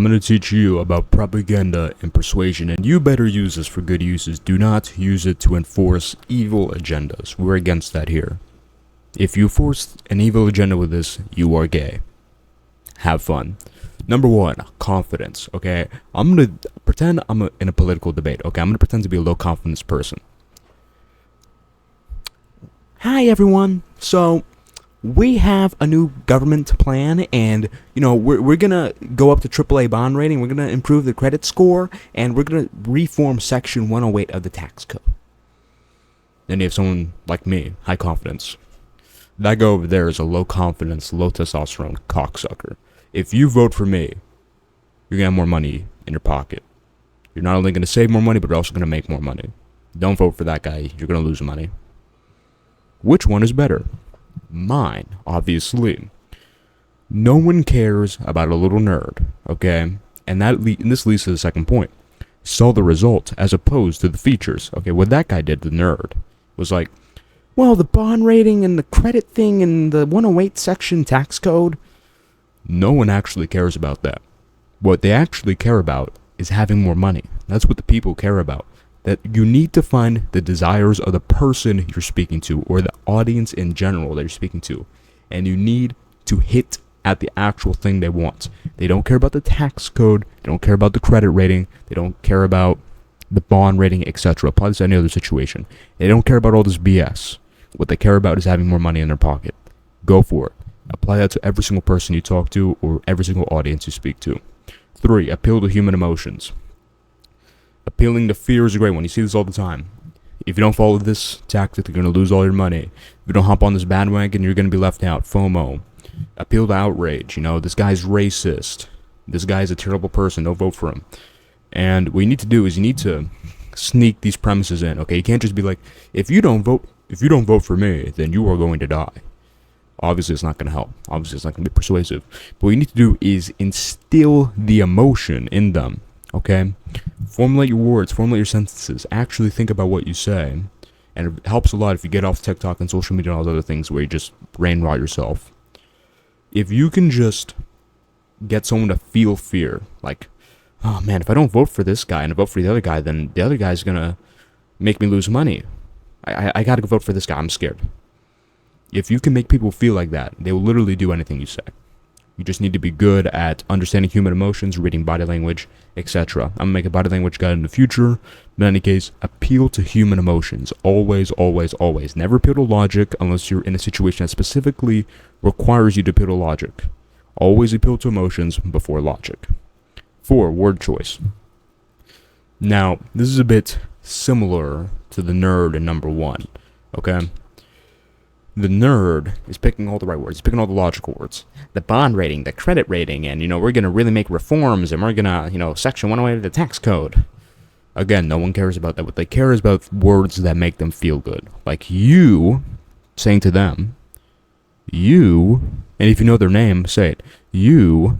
I'm going to teach you about propaganda and persuasion, and you better use this for good uses. Do not use it to enforce evil agendas. We're against that here. If you force an evil agenda with this, you are gay. Have fun. Number one, confidence, okay? I'm going to pretend I'm in a political debate, okay? I'm going to pretend to be a low confidence person. Hi, everyone. So, we have a new government plan, and, you know, we're going to go up to AAA bond rating, we're going to improve the credit score, and we're going to reform Section 108 of the tax code. Then you have someone like me, high confidence. That guy over there is a low confidence, low testosterone cocksucker. If you vote for me, you're going to have more money in your pocket. You're not only going to save more money, but you're also going to make more money. Don't vote for that guy. You're going to lose money. Which one is better? Mine, obviously. No one cares about a little nerd, okay? And this leads to the second point. Saw the result as opposed to the features. Okay, what that guy did, the nerd, was like, well, the bond rating and the credit thing and the 108 section tax code, no one actually cares about that. What they actually care about is having more money. That's what the people care about. That you need to find the desires of the person you're speaking to, or the audience in general that you're speaking to, and you need to hit at the actual thing they want. They don't care about the tax code, they don't care about the credit rating, they don't care about the bond rating, etc. Apply this to any other situation. They don't care about all this BS. What they care about is having more money in their pocket. Go for it. Apply that to every single person you talk to, or every single audience you speak to. 3, appeal to human emotions. Appealing to fear is a great one. You see this all the time. If you don't follow this tactic, you're going to lose all your money. If you don't hop on this bandwagon, you're going to be left out. FOMO. Appeal to outrage. You know, this guy's racist. This guy's a terrible person. Don't vote for him. And what you need to do is you need to sneak these premises in. Okay, you can't just be like, if you don't vote for me, then you are going to die. Obviously, it's not going to help. Obviously, it's not going to be persuasive. But what you need to do is instill the emotion in them. Okay? Formulate your words, formulate your sentences, actually think about what you say. And it helps a lot if you get off TikTok and social media and all those other things where you just brain rot yourself. If you can just get someone to feel fear, like, oh man, if I don't vote for this guy and I vote for the other guy, then the other guy's gonna make me lose money. I gotta go vote for this guy, I'm scared. If you can make people feel like that, they will literally do anything you say. You just need to be good at understanding human emotions, reading body language, etc. I'm going to make a body language guide in the future. But in any case, appeal to human emotions. Always, always, always. Never appeal to logic unless you're in a situation that specifically requires you to appeal to logic. Always appeal to emotions before logic. 4, word choice. Now, this is a bit similar to the nerd in number 1. Okay? The nerd is picking all the right words. He's picking all the logical words. The bond rating, the credit rating, and, we're going to really make reforms, and we're going to, Section 108 of the tax code. Again, no one cares about that. What they care is about words that make them feel good. Like you saying to them, you, and if you know their name, say it. You,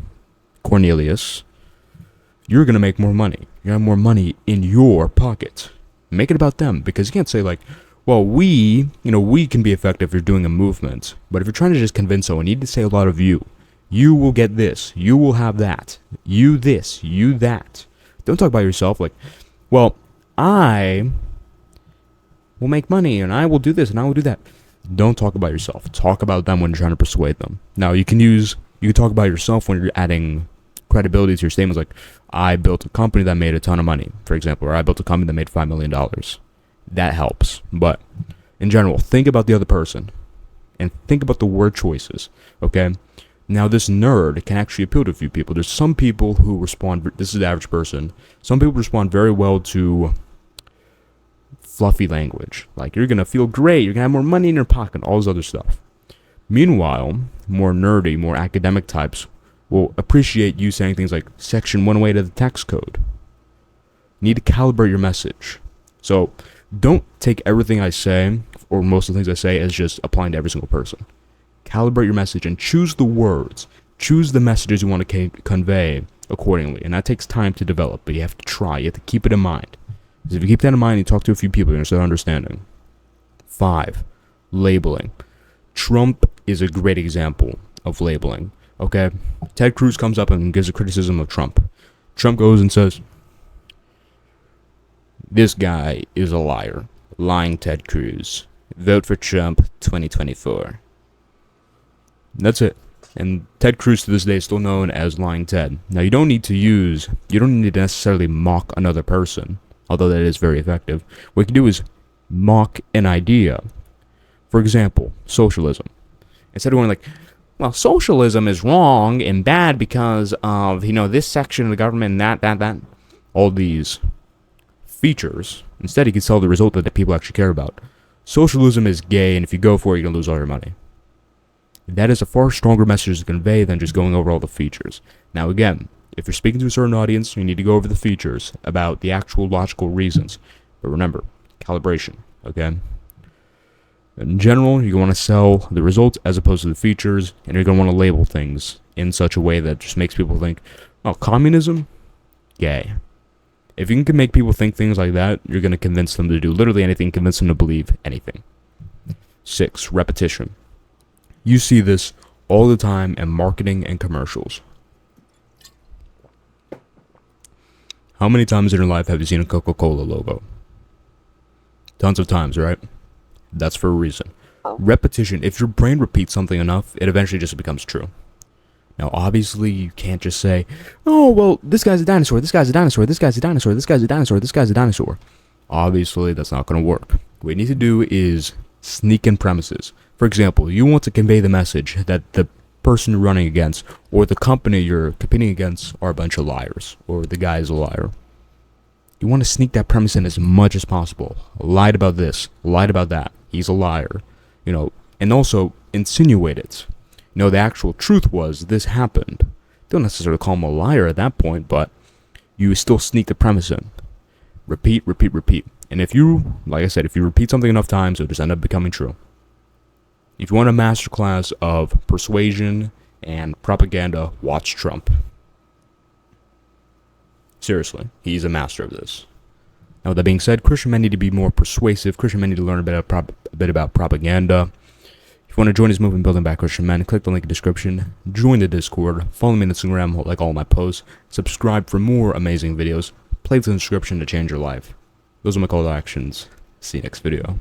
Cornelius, you're going to make more money. You're going to have more money in your pocket. Make it about them, because you can't say like, well, we can be effective if you're doing a movement. But if you're trying to just convince someone, you need to say a lot of you. You will get this. You will have that. You this. You that. Don't talk about yourself like, well, I will make money and I will do this and I will do that. Don't talk about yourself. Talk about them when you're trying to persuade them. Now, you can talk about yourself when you're adding credibility to your statements like, I built a company that made a ton of money, for example, or I built a company that made $5 million. That helps. But in general, think about the other person and think about the word choices. Okay? Now, this nerd can actually appeal to a few people. There's some people who respond, this is the average person, some people respond very well to fluffy language. Like, you're going to feel great, you're going to have more money in your pocket, all this other stuff. Meanwhile, more nerdy, more academic types will appreciate you saying things like Section 108 of the tax code. You need to calibrate your message. So, don't take everything I say, or most of the things I say, as just applying to every single person. Calibrate your message and choose the words. Choose the messages you want to convey accordingly. And that takes time to develop, but you have to try. You have to keep it in mind. Because if you keep that in mind and you talk to a few people, you're going to start understanding. 5, labeling. Trump is a great example of labeling. Okay? Ted Cruz comes up and gives a criticism of Trump. Trump goes and says, this guy is a liar. Lying Ted Cruz. Vote for Trump 2024. That's it. And Ted Cruz to this day is still known as Lying Ted. Now you don't need to necessarily mock another person, although that is very effective. What you can do is mock an idea. For example, socialism. Instead of going like, well, socialism is wrong and bad because of, this section of the government and that, all these features. Instead, you can sell the result that the people actually care about. Socialism is gay, and if you go for it, you're going to lose all your money. That is a far stronger message to convey than just going over all the features. Now, again, if you're speaking to a certain audience, you need to go over the features about the actual logical reasons. But remember, calibration, okay? In general, you want to sell the results as opposed to the features, and you're going to want to label things in such a way that just makes people think, oh, communism? Gay. If you can make people think things like that, you're going to convince them to do literally anything, convince them to believe anything. 6. Repetition. You see this all the time in marketing and commercials. How many times in your life have you seen a Coca-Cola logo? Tons of times, right? That's for a reason. Repetition, if your brain repeats something enough, it eventually just becomes true. Now, obviously, you can't just say, oh, well, this guy's a dinosaur, this guy's a dinosaur, this guy's a dinosaur, this guy's a dinosaur, this guy's a dinosaur. Obviously, that's not going to work. What you need to do is sneak in premises. For example, you want to convey the message that the person you're running against or the company you're competing against are a bunch of liars, or the guy is a liar. You want to sneak that premise in as much as possible. Lied about this, lied about that, he's a liar, and also insinuate it. The actual truth was this happened. Don't necessarily call him a liar at that point, but you still sneak the premise in. Repeat, repeat, repeat. And if you repeat something enough times, it'll just end up becoming true. If you want a masterclass of persuasion and propaganda, watch Trump. Seriously, he's a master of this. Now, with that being said, Christian men need to be more persuasive. Christian men need to learn a bit about propaganda. If you want to join this movement building back Christian men, click the link in the description, join the Discord, follow me on Instagram, like all my posts, subscribe for more amazing videos, play the description to change your life. Those are my call to actions. See you next video.